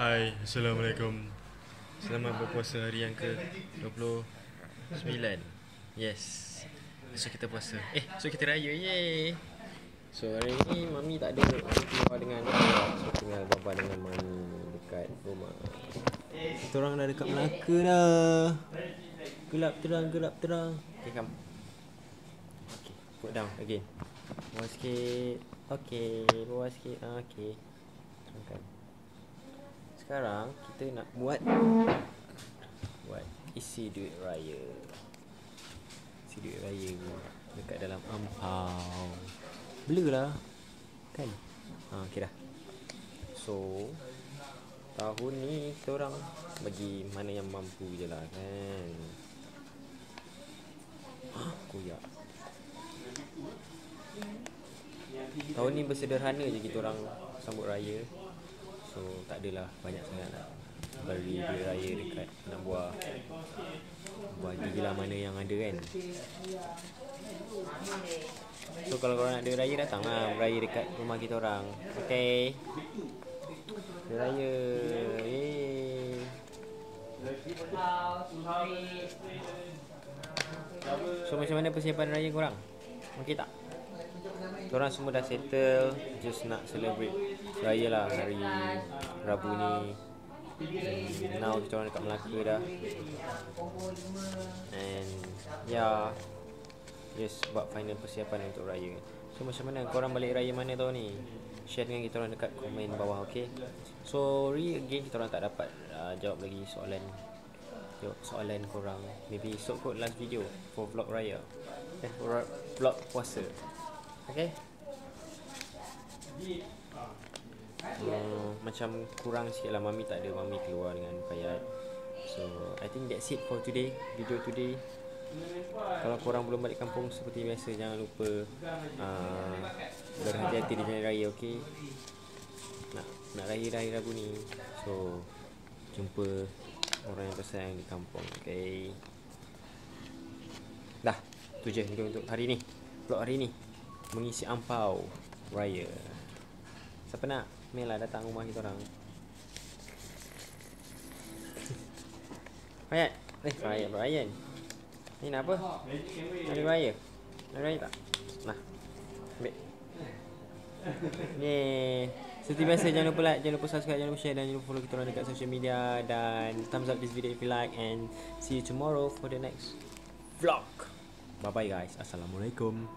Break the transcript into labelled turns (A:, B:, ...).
A: Hai, Assalamualaikum. Selamat berpuasa hari yang ke-29. Yes. So kita puasa. So kita raya. Yeay. So hari ni Mami tak ada. Mami keluar dengan kakak. So tinggal Baba dengan Mami dekat rumah. Kita orang dah dekat Melaka dah. Gelap terang. Okay, come. Okay, put down again. Bawah sikit. Okay, bawah sikit. Okay. Angkat. Sekarang kita nak buat isi duit raya. Isi duit raya dekat dalam ampau. Blur lah kan? Okay dah. So tahun ni kita orang bagi mana yang mampu je lah kan. Koyak. Tahun ni bersederhana je kita orang sambut raya. So tak adalah banyak sangat nak beri duit raya dekat anak buah. Bagilah mana yang ada kan. So kalau korang nak duit raya, datanglah beraya dekat rumah kita orang. Okay, duit raya. Yeay. So macam mana persiapan raya korang? Okay tak? Korang semua dah settle, just nak celebrate raya lah hari Rabu ni. Now kita orang dekat Melaka dah. And yeah, just buat final persiapan untuk raya. So macam mana korang balik raya mana tahun ni? Share dengan kita orang dekat komen bawah, okay? Sorry again kita orang tak dapat jawab lagi soalan korang. Maybe esok kot last video for vlog raya. Vlog puasa. Okay? Macam kurang sikit lah. Mami tak ada. Mami keluar dengan Fayad. So I think that's it for today. Video today. Kalau korang belum balik kampung, seperti biasa, jangan lupa berhati-hati di jalan raya, okay? Nak raya dah hari Rabu ni. So jumpa orang yang tersayang di kampung, okay? Dah, tu je video untuk hari ni. Vlog hari ni mengisi ampau raya. Siapa nak? Mail lah, datang rumah kita orang. Fayad. Brian. Ni nak apa? Hari raya. Hari raya tak? Nah. Ambil. Yeay. Seperti biasa, jangan lupa like, jangan lupa subscribe, jangan lupa share, dan jangan lupa follow kita orang dekat social media. Dan thumbs up this video if you like. And see you tomorrow for the next vlog. Bye bye guys. Assalamualaikum.